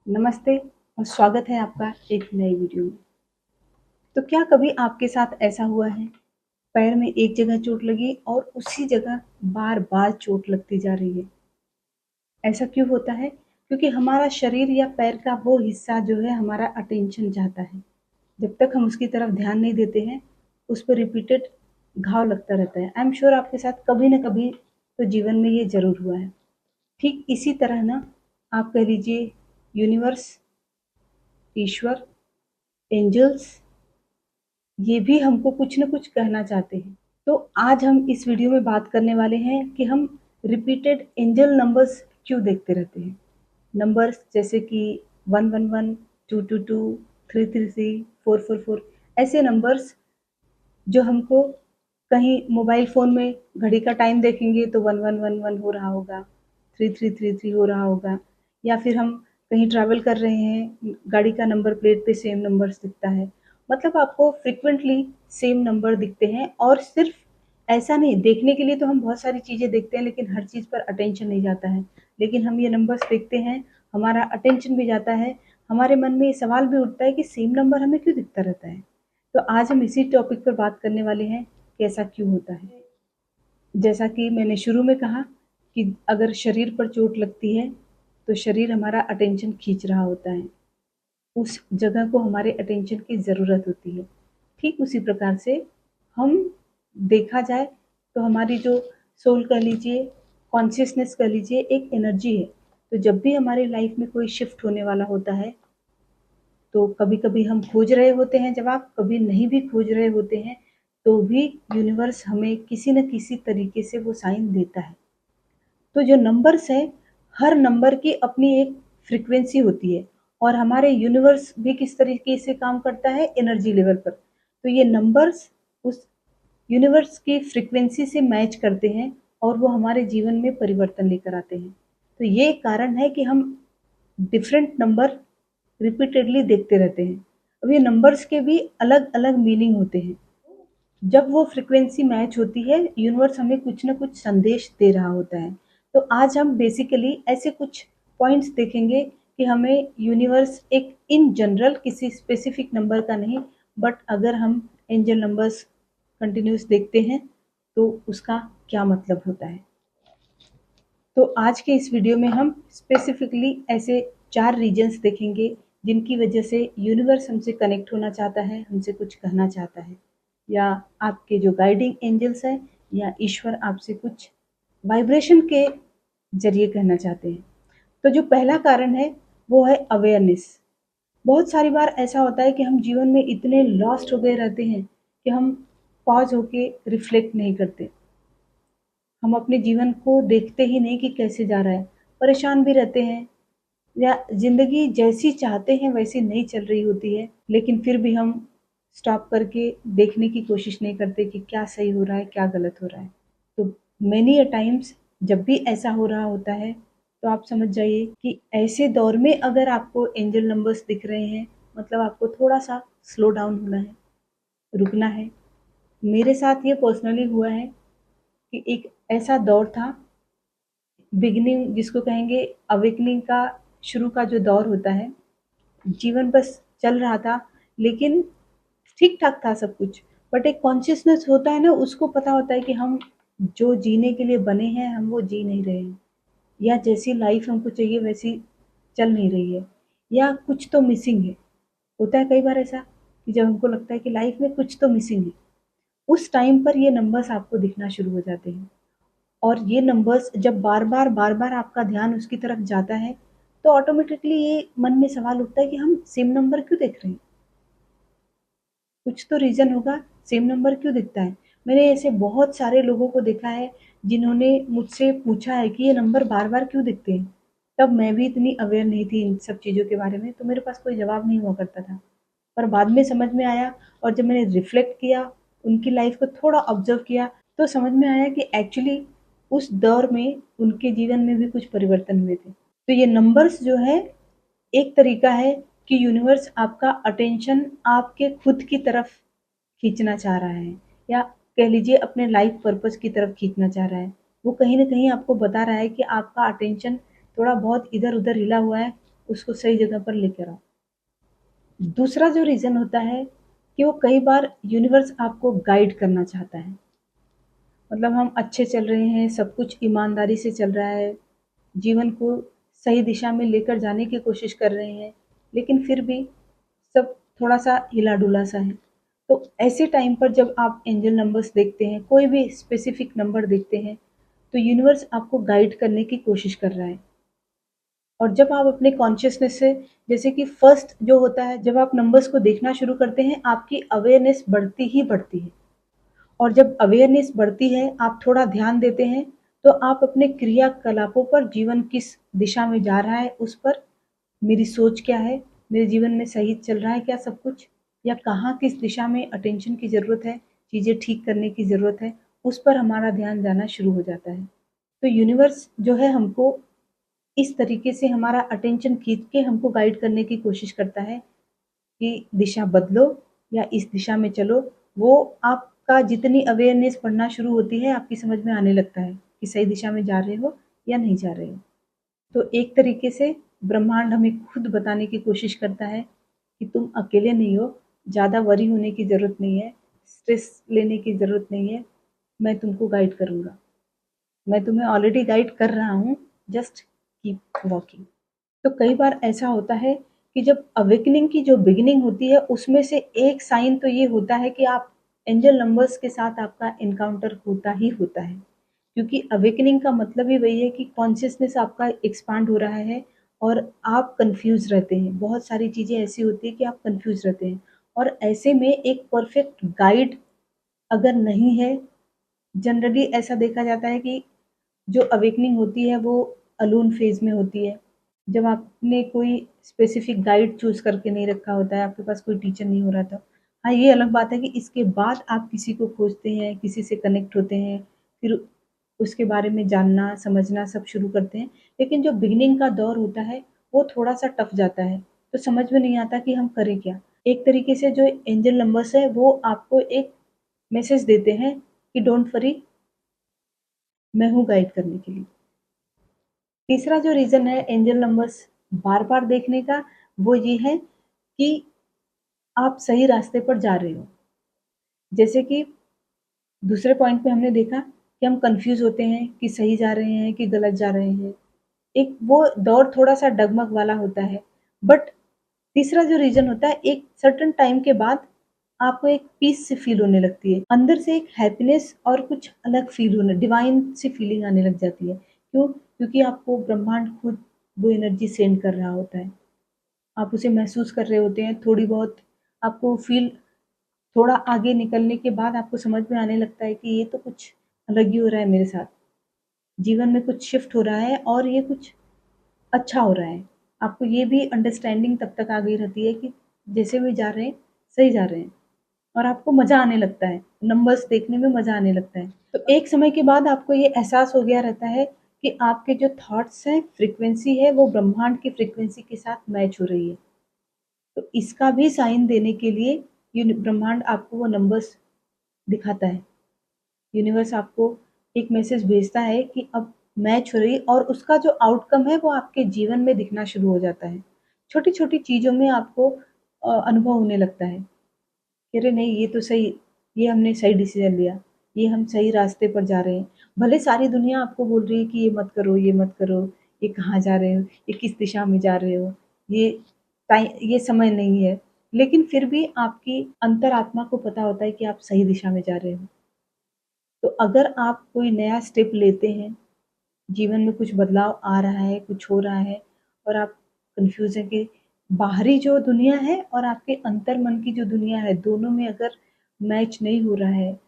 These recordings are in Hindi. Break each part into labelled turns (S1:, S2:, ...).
S1: नमस्ते और स्वागत है आपका एक नई वीडियो में। तो क्या कभी आपके साथ ऐसा हुआ है, पैर में एक जगह चोट लगी और उसी जगह बार-बार चोट लगती जा रही है? ऐसा क्यों होता है? क्योंकि हमारा शरीर या पैर का वो हिस्सा जो है हमारा अटेंशन चाहता है। जब तक हम उसकी तरफ ध्यान नहीं देते हैं, उस पर रिपीटेड घाव लगता रहता है। आई एम श्योर आपके साथ कभी न कभी तो जीवन में ये ज़रूर हुआ है। ठीक इसी तरह ना आप कह लीजिए यूनिवर्स, ईश्वर, एंजल्स ये भी हमको कुछ न कुछ कहना चाहते हैं। तो आज हम इस वीडियो में बात करने वाले हैं कि हम रिपीटेड एंजल नंबर्स क्यों देखते रहते हैं। नंबर्स जैसे कि 111, 222, 333, 444 ऐसे नंबर्स जो हमको कहीं मोबाइल फ़ोन में घड़ी का टाइम देखेंगे तो 1111 हो रहा होगा, 3333 हो रहा होगा या फिर हम कहीं ट्रैवल कर रहे हैं, गाड़ी का नंबर प्लेट पे सेम नंबर्स दिखता है। मतलब आपको फ्रीक्वेंटली सेम नंबर दिखते हैं और सिर्फ़ ऐसा नहीं, देखने के लिए तो हम बहुत सारी चीज़ें देखते हैं लेकिन हर चीज़ पर अटेंशन नहीं जाता है। लेकिन हम ये नंबर्स देखते हैं, हमारा अटेंशन भी जाता है, हमारे मन में ये सवाल भी उठता है कि सेम नंबर हमें क्यों दिखता रहता है? तो आज हम इसी टॉपिक पर बात करने वाले हैं कि ऐसा क्यों होता है। जैसा कि मैंने शुरू में कहा कि अगर शरीर पर चोट लगती है, तो शरीर हमारा अटेंशन खींच रहा होता है। उस जगह को हमारे अटेंशन की ज़रूरत होती है। ठीक उसी प्रकार से हम देखा जाए तो हमारी जो सोल कह लीजिए, कॉन्शियसनेस कह लीजिए, एक एनर्जी है। तो जब भी हमारी लाइफ में कोई शिफ्ट होने वाला होता है, तो कभी-कभी हम खोज रहे होते हैं जवाब, कभी नहीं भी खोज रहे होते हैं, तो भी यूनिवर्स हमें किसी न किसी तरीके से वो साइन देता है। तो जो नंबर्स हैं, हर नंबर की अपनी एक फ्रीक्वेंसी होती है और हमारे यूनिवर्स भी किस तरीके से काम करता है एनर्जी लेवल पर। तो ये नंबर्स उस यूनिवर्स की फ्रीक्वेंसी से मैच करते हैं और वो हमारे जीवन में परिवर्तन लेकर आते हैं। तो ये कारण है कि हम डिफरेंट नंबर रिपीटेडली देखते रहते हैं। अब ये नंबर्स के भी अलग-अलग मीनिंग होते हैं। जब वो फ्रीक्वेंसी मैच होती है, यूनिवर्स हमें कुछ न कुछ संदेश दे रहा होता है। तो आज हम बेसिकली ऐसे कुछ पॉइंट्स देखेंगे कि हमें यूनिवर्स एक इन जनरल किसी स्पेसिफिक नंबर का नहीं, बट अगर हम एंजल नंबर्स कंटिन्यूअस देखते हैं, तो उसका क्या मतलब होता है। तो आज के इस वीडियो में हम स्पेसिफिकली ऐसे 4 रीजन्स देखेंगे, जिनकी वजह से यूनिवर्स हमसे कनेक्ट होना चाहता है, हमसे कुछ कहना चाहता है। या आपके जो गाइडिंग एंजल्स हैं या ईश्वर आपसे कुछ वाइब्रेशन के ज़रिए कहना चाहते हैं। तो जो पहला कारण है, वो है अवेयरनेस। बहुत सारी बार ऐसा होता है कि हम जीवन में इतने लॉस्ट हो गए रहते हैं कि हम पॉज़ होके रिफ्लेक्ट नहीं करते। हम अपने जीवन को देखते ही नहीं कि कैसे जा रहा है, परेशान भी रहते हैं या ज़िंदगी जैसी चाहते हैं वैसी नहीं चल रही होती है, लेकिन फिर भी हम स्टॉप करके देखने की कोशिश नहीं करते कि क्या सही हो रहा है, क्या गलत हो रहा है। तो मेनी अ टाइम्स जब भी ऐसा हो रहा होता है, तो आप समझ जाइए कि ऐसे दौर में अगर आपको एंजल नंबर्स दिख रहे हैं, मतलब आपको थोड़ा-सा स्लो डाउन होना है, रुकना है। मेरे साथ ये पर्सनली हुआ है कि एक ऐसा दौर था, बिगिनिंग जिसको कहेंगे अवेकनिंग का शुरू का जो दौर होता है, जीवन बस चल रहा था, लेकिन ठीक-ठाक था सब कुछ। बट एक कॉन्शियसनेस होता है ना, उसको पता होता है कि हम जो जीने के लिए बने हैं, हम वो जी नहीं रहे हैं या जैसी लाइफ़ हमको चाहिए वैसी चल नहीं रही है या कुछ तो मिसिंग है। होता है कई बार ऐसा कि जब हमको लगता है कि लाइफ़ में कुछ तो मिसिंग है, उस टाइम पर ये नंबर्स आपको दिखना शुरू हो जाते हैं। और ये नंबर्स जब बार-बार, बार-बार आपका ध्यान उसकी तरफ जाता है, तो ऑटोमैटिकली ये मन में सवाल उठता है कि हम सेम नंबर क्यों देख रहे हैं? कुछ तो रीज़न होगा, सेम नंबर क्यों दिखता है? मैंने ऐसे बहुत सारे लोगों को देखा है, जिन्होंने मुझसे पूछा है कि ये नंबर बार-बार क्यों दिखते हैं? तब मैं भी इतनी अवेयर नहीं थी इन सब चीज़ों के बारे में, तो मेरे पास कोई जवाब नहीं हुआ करता था। पर बाद में समझ में आया और जब मैंने रिफ्लेक्ट किया, उनकी लाइफ़ को थोड़ा ऑब्ज़र्व किया, तो समझ में आया कि एक्चुअली उस दौर में उनके जीवन में भी कुछ परिवर्तन हुए थे। तो ये नंबर्स जो है, एक तरीका है कि यूनिवर्स आपका अटेंशन आपके खुद की तरफ खींचना चाह रहा है या कह लीजिए अपने लाइफ़ पर्पस की तरफ खींचना चाह रहा है। वो कहीं न कहीं आपको बता रहा है कि आपका अटेंशन थोड़ा बहुत इधर-उधर हिला हुआ है, उसको सही जगह पर लेकर आओ। दूसरा जो रीज़न होता है कि वो कई बार यूनिवर्स आपको गाइड करना चाहता है। मतलब हम अच्छे चल रहे हैं, सब कुछ ईमानदारी से चल रहा है, जीवन को सही दिशा में लेकर जाने की कोशिश कर रहे हैं, लेकिन फिर भी सब थोड़ा-सा हिला-डुला सा है। तो ऐसे टाइम पर जब आप एंजल नंबर्स देखते हैं, कोई भी स्पेसिफिक नंबर देखते हैं, तो यूनिवर्स आपको गाइड करने की कोशिश कर रहा है। और जब आप अपने कॉन्शियसनेस से, जैसे कि फर्स्ट जो होता है, जब आप नंबर्स को देखना शुरू करते हैं, आपकी अवेयरनेस बढ़ती ही बढ़ती है। और जब अवेयरनेस बढ़ती है, आप थोड़ा ध्यान देते हैं, तो आप अपने क्रियाकलापों पर, जीवन किस दिशा में जा रहा है, उस पर, मेरी सोच क्या है, मेरे जीवन में सही चल रहा है क्या सब कुछ, या कहाँ किस दिशा में अटेंशन की ज़रूरत है, चीज़ें ठीक करने की ज़रूरत है, उस पर हमारा ध्यान जाना शुरू हो जाता है। तो यूनिवर्स जो है हमको इस तरीके से हमारा अटेंशन खींच के हमको गाइड करने की कोशिश करता है कि दिशा बदलो या इस दिशा में चलो। वो आपका जितनी अवेयरनेस बढ़ना शुरू होती है, आपकी समझ में आने लगता है कि सही दिशा में जा रहे हो या नहीं जा रहे हो। तो एक तरीके से ब्रह्मांड हमें खुद बताने की कोशिश करता है कि तुम अकेले नहीं हो, ज़्यादा वरी होने की ज़रूरत नहीं है, स्ट्रेस लेने की ज़रूरत नहीं है, मैं तुमको गाइड करूँगा। मैं तुम्हें ऑलरेडी गाइड कर रहा हूँ, जस्ट कीप वॉकिंग। तो कई बार ऐसा होता है कि जब अवेकनिंग की जो बिगिनिंग होती है, उसमें से एक साइन तो ये होता है कि आप एंजल नंबर्स के साथ आपका एनकाउंटर होता ही होता है। क्योंकि अवेकनिंग का मतलब ही वही है कि कॉन्शियसनेस आपका एक्सपांड हो रहा है और आप कंफ्यूज रहते हैं। बहुत सारी चीज़ें ऐसी होती है कि आप कंफ्यूज रहते हैं, और ऐसे में एक परफेक्ट गाइड अगर नहीं है, जनरली ऐसा देखा जाता है कि जो अवेकनिंग होती है वो अलोन फेज़ में होती है। जब आपने कोई स्पेसिफिक गाइड चूज़ करके नहीं रखा होता है, आपके पास कोई टीचर नहीं हो रहा था। हाँ, ये अलग बात है कि इसके बाद आप किसी को खोजते हैं, किसी से कनेक्ट होते हैं, फिर उसके बारे में जानना, समझना सब शुरू करते हैं। लेकिन जो बिगिनिंग का दौर होता है, वो थोड़ा-सा टफ जाता है, तो समझ में नहीं आता कि हम करें क्या? एक तरीके से जो एंजल नंबर्स है, वो आपको एक मैसेज देते हैं कि डोंट वरी, मैं हूँ गाइड करने के लिए। तीसरा जो रीज़न है एंजल नंबर्स बार-बार देखने का, वो ये है कि आप सही रास्ते पर जा रहे हो। जैसे कि दूसरे पॉइंट पे हमने देखा कि हम कन्फ्यूज़ होते हैं कि सही जा रहे हैं कि गलत जा रहे हैं। एक वो दौर थोड़ा-सा डगमग वाला होता है। बट तीसरा जो रीज़न होता है, एक सर्टेन टाइम के बाद आपको एक पीस सी फ़ील होने लगती है। अंदर से एक हैप्पीनेस और कुछ अलग फ़ील होना, डिवाइन सी फ़ीलिंग आने लग जाती है। क्यों? क्योंकि आपको ब्रह्मांड खुद वो एनर्जी सेंड कर रहा होता है। आप उसे महसूस कर रहे होते हैं, थोड़ी बहुत आपको फ़ील, थोड़ा आगे निकलने के बाद आपको समझ में आने लगता है कि ये तो कुछ अलग ही हो रहा है मेरे साथ। जीवन में कुछ शिफ्ट हो रहा है और ये कुछ अच्छा हो रहा है। आपको ये भी अंडरस्टैंडिंग तब तक आ गई रहती है कि जैसे भी जा रहे हैं, सही जा रहे हैं, और आपको मज़ा आने लगता है, नंबर्स देखने में मज़ा आने लगता है। तो एक समय के बाद आपको ये एहसास हो गया रहता है कि आपके जो थॉट्स हैं, फ्रीक्वेंसी है, वो ब्रह्मांड की फ्रीक्वेंसी के साथ मैच हो रही है। तो इसका भी साइन देने के लिए ब्रह्मांड आपको वो नंबर्स दिखाता है। यूनिवर्स आपको एक मैसेज भेजता है कि अब मैच हो रही, और उसका जो आउटकम है वो आपके जीवन में दिखना शुरू हो जाता है। छोटी-छोटी चीज़ों में आपको अनुभव होने लगता है कि अरे नहीं, ये तो सही, ये हमने सही डिसीज़न लिया, ये हम सही रास्ते पर जा रहे हैं। भले सारी दुनिया आपको बोल रही है कि ये मत करो, ये मत करो, ये कहाँ जा रहे हो, ये किस दिशा में जा रहे हो, ये ये समय नहीं है। लेकिन फिर भी आपकी अंतरात्मा को पता होता है कि आप सही दिशा में जा रहे हो। तो अगर आप कोई नया स्टेप लेते हैं, जीवन में कुछ बदलाव आ रहा है, कुछ हो रहा है, और आप कन्फ्यूज़ हैं कि बाहरी जो दुनिया है और आपके अंतर्मन की जो दुनिया है, दोनों में अगर मैच नहीं हो रहा है,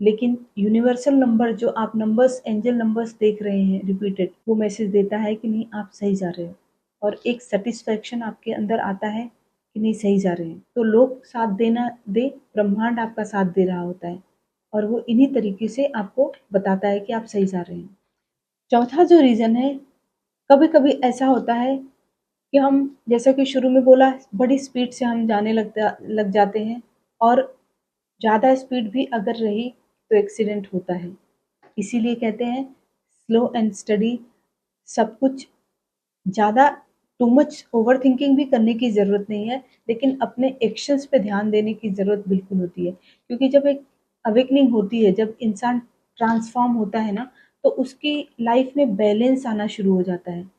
S1: लेकिन यूनिवर्सल नंबर जो आप नंबर्स, एंजल नंबर्स देख रहे हैं रिपीटेड, वो मैसेज देता है कि नहीं, आप सही जा रहे हो, और एक सैटिस्फैक्शन आपके अंदर आता है कि नहीं, सही जा रहे हैं। तो लोग साथ देना दे, ब्रह्मांड आपका साथ दे रहा होता है, और वो इन्हीं तरीके से आपको बताता है कि आप सही जा रहे हैं। चौथा जो रीज़न है, कभी-कभी ऐसा होता है कि हम, जैसा कि शुरू में बोला, बड़ी स्पीड से हम जाने लग जाते हैं, और ज़्यादा स्पीड भी अगर रही तो एक्सीडेंट होता है। इसीलिए कहते हैं स्लो एंड स्टडी, सब कुछ ज़्यादा टू मच ओवरथिंकिंग भी करने की ज़रूरत नहीं है, लेकिन अपने एक्शंस पे ध्यान देने की ज़रूरत बिल्कुल होती है। क्योंकि जब एक अवेकनिंग होती है, जब इंसान ट्रांसफ़ॉर्म होता है ना, तो उसकी लाइफ़ में बैलेंस आना शुरू हो जाता है।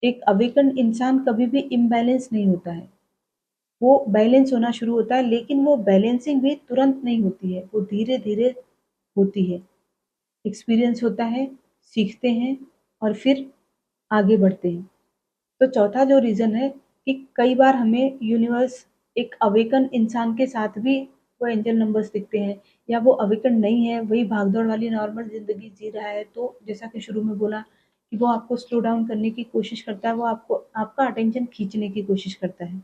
S1: एक अवेकन्ड इंसान कभी भी इम्बैलेंस नहीं होता है। वो बैलेंस होना शुरू होता है, लेकिन वो बैलेंसिंग भी तुरंत नहीं होती है, वो धीरे-धीरे होती है। एक्सपीरियंस होता है, सीखते हैं और फिर आगे बढ़ते हैं। तो चौथा जो रीज़न है कि कई बार हमें यूनिवर्स एक अवेकन इंसान के साथ भी वो एंजल नंबर्स दिखते हैं, या वो अवेकन नहीं है, वही भाग-दौड़ वाली नॉर्मल ज़िंदगी जी रहा है, तो जैसा कि शुरू में बोला कि वो आपको स्लो डाउन करने की कोशिश करता है, वो आपको आपका अटेंशन खींचने की कोशिश करता है।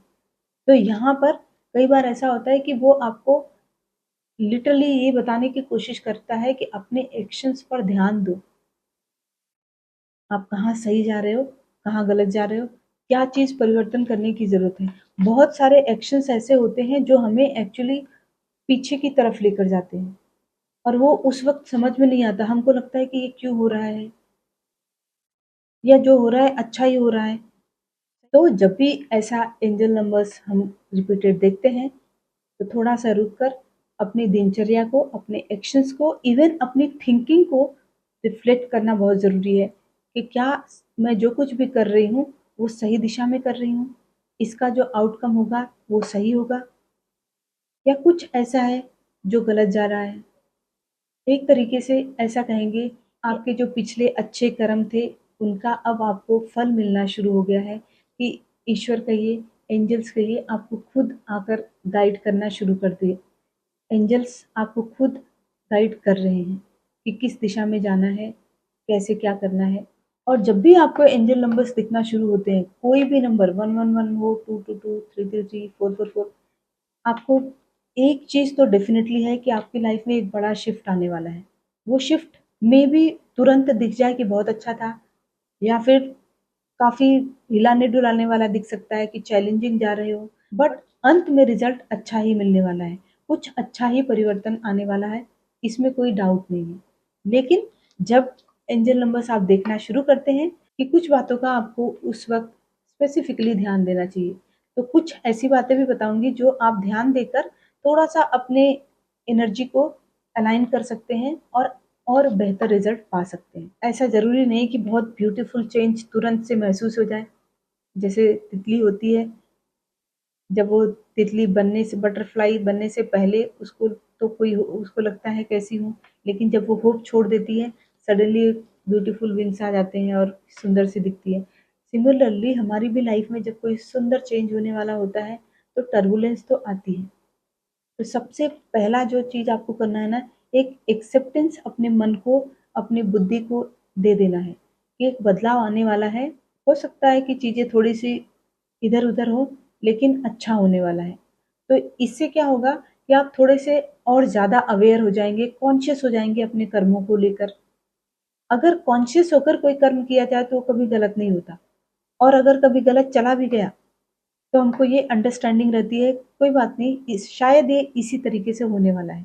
S1: तो यहाँ पर कई बार ऐसा होता है कि वो आपको लिटरली ये बताने की कोशिश करता है कि अपने एक्शंस पर ध्यान दो। आप कहाँ सही जा रहे हो, कहाँ गलत जा रहे हो, क्या चीज़ परिवर्तन करने की ज़रूरत है। बहुत सारे एक्शंस ऐसे होते हैं जो हमें एक्चुअली पीछे की तरफ लेकर जाते हैं और वो उस वक़्त समझ में नहीं आता। हमको लगता है कि ये क्यों हो रहा है, या जो हो रहा है अच्छा ही हो रहा है। तो जब भी ऐसा एंजल नंबर्स हम रिपीटेड देखते हैं, तो थोड़ा-सा रुक कर अपनी दिनचर्या को, अपने एक्शंस को, इवन अपनी थिंकिंग को रिफ्लेक्ट करना बहुत ज़रूरी है कि क्या मैं जो कुछ भी कर रही हूँ, वो सही दिशा में कर रही हूँ? इसका जो आउटकम होगा, वो सही होगा, या कुछ ऐसा है जो गलत जा रहा है? एक तरीके से ऐसा कहेंगे, आपके जो पिछले अच्छे कर्म थे, उनका अब आपको फल मिलना शुरू हो गया है कि ईश्वर कहिए, एंजल्स कहिए, आपको खुद आकर गाइड करना शुरू कर दिए। एंजल्स आपको खुद गाइड कर रहे हैं कि किस दिशा में जाना है, कैसे क्या करना है। और जब भी आपको एंजल नंबर्स दिखना शुरू होते हैं, कोई भी नंबर 111 हो, 222, 333, 444, आपको एक चीज़ तो डेफ़िनेटली है कि आपकी लाइफ़ में एक बड़ा शिफ्ट आने वाला है। वो शिफ्ट मेबी तुरंत दिख जाए कि बहुत अच्छा था, या फिर काफ़ी हिलाने-डुलाने वाला दिख सकता है कि चैलेंजिंग जा रहे हो, बट अंत में रिज़ल्ट अच्छा ही मिलने वाला है। कुछ अच्छा ही परिवर्तन आने वाला है, इसमें कोई डाउट नहीं है। लेकिन जब एंजल नंबर्स आप देखना शुरू करते हैं कि कुछ बातों का आपको उस वक़्त स्पेसिफ़िकली ध्यान देना चाहिए। तो कुछ ऐसी बातें भी बताऊँगी जो आप ध्यान देकर थोड़ा-सा अपने एनर्जी को अलाइन कर सकते हैं और बेहतर रिज़ल्ट पा सकते हैं। ऐसा ज़रूरी नहीं कि बहुत ब्यूटीफुल चेंज तुरंत से महसूस हो जाए। जैसे तितली होती है, जब वो तितली बनने से, बटरफ्लाई बनने से पहले उसको तो कोई उसको लगता है कैसी हूँ, लेकिन जब वो होप छोड़ देती है, सडनली ब्यूटीफुल विंग्स आ जाते हैं और सुंदर सी दिखती है। सिमिलरली हमारी भी लाइफ में जब कोई सुंदर चेंज होने वाला होता है, तो टर्बुलेंस तो आती है। तो सबसे पहला जो चीज़ आपको करना है ना, एक एक्सेप्टेंस अपने मन को, अपनी बुद्धि को दे देना है कि एक बदलाव आने वाला है। हो सकता है कि चीज़ें थोड़ी-सी इधर-उधर हो, लेकिन अच्छा होने वाला है। तो इससे क्या होगा कि आप थोड़े से और ज़्यादा अवेयर हो जाएँगे, कॉन्शियस हो जाएँगे अपने कर्मों को लेकर। अगर कॉन्शियस होकर कोई कर्म किया जाए तो वो कभी गलत नहीं होता, और अगर कभी गलत चला भी गया, तो हमको ये अंडरस्टैंडिंग रहती है, कोई बात नहीं, शायद ये इसी तरीके से होने वाला है।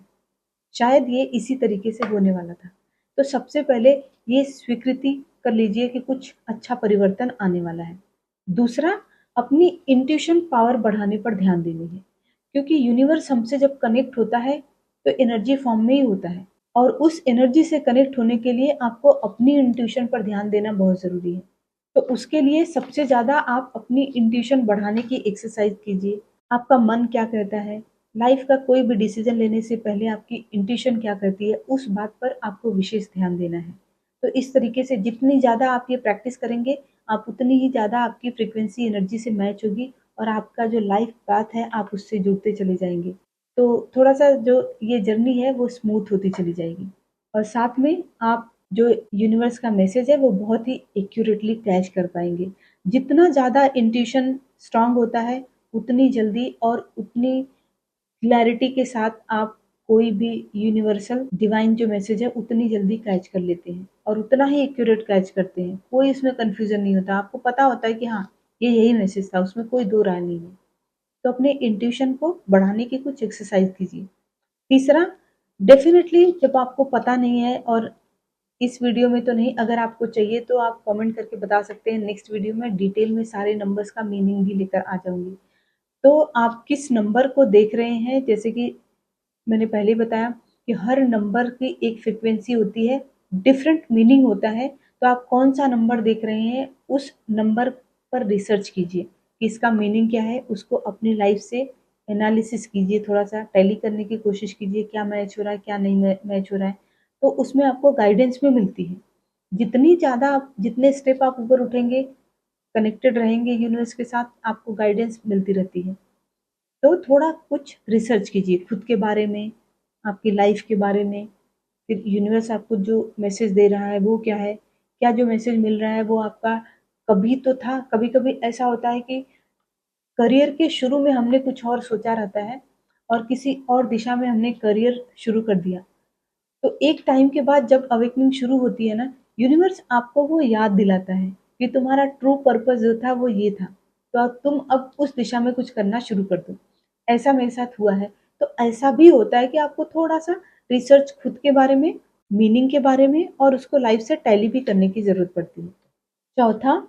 S1: शायद ये इसी तरीके से होने वाला था। तो सबसे पहले ये स्वीकृति कर लीजिए कि कुछ अच्छा परिवर्तन आने वाला है। दूसरा, अपनी इंट्यूशन पावर बढ़ाने पर ध्यान देनी है। क्योंकि यूनिवर्स हमसे जब कनेक्ट होता है, तो एनर्जी फॉर्म में ही होता है, और उस एनर्जी से कनेक्ट होने के लिए आपको अपनी इंट्यूशन पर ध्यान देना बहुत ज़रूरी है। तो उसके लिए सबसे ज़्यादा आप अपनी इंट्यूशन बढ़ाने की एक्सरसाइज़ कीजिए। आपका मन क्या कहता है? लाइफ़ का कोई भी डिसीज़न लेने से पहले आपकी इंट्यूशन क्या कहती है, उस बात पर आपको विशेष ध्यान देना है। तो इस तरीके से जितनी ज़्यादा आप ये प्रैक्टिस करेंगे, आप उतनी ही ज़्यादा आपकी फ्रीक्वेंसी एनर्जी से मैच होगी, और आपका जो लाइफ़ पाथ है, आप उससे जुड़ते चले जाएँगे। तो थोड़ा-सा जो ये जर्नी है, वो स्मूथ होती चली जाएगी। और साथ में आप जो यूनिवर्स का मैसेज है, वो बहुत ही एक्यूरेटली कैच कर पाएँगे। जितना ज़्यादा इंट्यूशन स्ट्रॉन्ग होता है, उतनी जल्दी और उतनी क्लैरिटी के साथ आप कोई भी यूनिवर्सल डिवाइन जो मैसेज है, उतनी जल्दी कैच कर लेते हैं और उतना ही एक्यूरेट कैच करते हैं। कोई इसमें कन्फ्यूज़न नहीं होता। आपको पता होता है कि हाँ, ये यही मैसेज था, उसमें कोई दो राय नहीं है। तो अपने इंट्यूशन को बढ़ाने की कुछ एक्सरसाइज़ कीजिए। तीसरा, डेफ़िनिटली जब आपको पता नहीं है और इस वीडियो में तो नहीं, अगर आपको चाहिए तो आप कमेंट करके बता सकते हैं। नेक्स्ट वीडियो में डिटेल में सारे नंबर्स का मीनिंग भी लेकर आ जाऊँगी। तो आप किस नंबर को देख रहे हैं, जैसे कि मैंने पहले ही बताया कि हर नंबर की एक फ्रीक्वेंसी होती है, डिफरेंट मीनिंग होता है। तो आप कौन-सा नंबर देख रहे हैं, उस नंबर पर रिसर्च कीजिए कि इसका मीनिंग क्या है, उसको अपनी लाइफ से एनालिसिस कीजिए, थोड़ा-सा टैली करने की कोशिश कीजिए, क्या मैच हो रहा है, क्या नहीं मैच हो रहा है। तो उसमें आपको गाइडेंस भी मिलती है। जितनी ज़्यादा आप जितने स्टेप आप ऊपर उठेंगे, कनेक्टेड रहेंगे यूनिवर्स के साथ, आपको गाइडेंस मिलती रहती है। तो थोड़ा कुछ रिसर्च कीजिए खुद के बारे में, आपकी लाइफ के बारे में, फिर यूनिवर्स आपको जो मैसेज दे रहा है वो क्या है? क्या जो मैसेज मिल रहा है वो आपका कभी तो था, कभी-कभी ऐसा होता है कि करियर के शुरू में हमने कुछ और सोचा रहता है और किसी और दिशा में हमने करियर शुरू कर दिया। तो एक टाइम के बाद जब अवेकनिंग शुरू होती है ना, यूनिवर्स आपको वो याद दिलाता है कि तुम्हारा ट्रू पर्पस जो था वो ये था। तो अब तुम अब उस दिशा में कुछ करना शुरू कर दो। ऐसा मेरे साथ हुआ है। तो ऐसा भी होता है कि आपको थोड़ा-सा रिसर्च खुद के बारे में, मीनिंग के बारे में और उसको लाइफ से टैली भी करने की ज़रूरत पड़ती है। चौथा,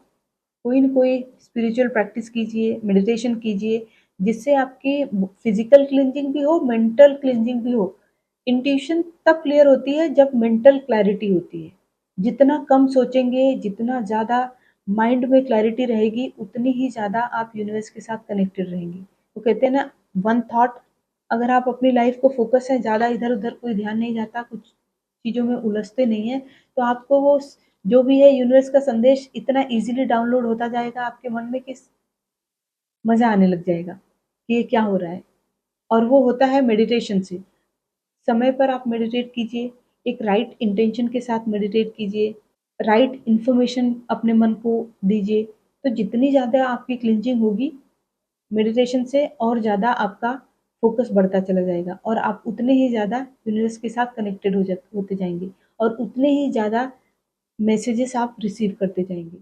S1: कोई न कोई स्पिरिचुअल प्रैक्टिस कीजिए, मेडिटेशन कीजिए, जिससे आपकी फिज़िकल क्लींजिंग भी हो, मेंटल क्लींजिंग भी हो। इंट्यूशन तब क्लियर होती है जब मेंटल क्लैरिटी होती है। जितना कम सोचेंगे, जितना ज़्यादा माइंड में क्लैरिटी रहेगी, उतनी ही ज़्यादा आप यूनिवर्स के साथ कनेक्टेड रहेंगे। वो कहते हैं ना, वन थॉट, अगर आप अपनी लाइफ को फोकस है, ज़्यादा इधर-उधर कोई ध्यान नहीं जाता, कुछ चीज़ों में उलझते नहीं हैं, तो आपको वो जो भी है यूनिवर्स का संदेश इतना ईज़िली डाउनलोड होता जाएगा आपके मन में कि मज़ा आने लग जाएगा कि ये क्या हो रहा है। और वो होता है मेडिटेशन से। समय पर आप मेडिटेट कीजिए, एक राइट इंटेंशन के साथ मेडिटेट कीजिए, राइट इन्फॉर्मेशन अपने मन को दीजिए। तो जितनी ज़्यादा आपकी क्लींजिंग होगी मेडिटेशन से, और ज़्यादा आपका फ़ोकस बढ़ता चला जाएगा और आप उतने ही ज़्यादा यूनिवर्स के साथ कनेक्टेड होते जाएँगे और उतने ही ज़्यादा मैसेजेस आप रिसीव करते जाएँगे।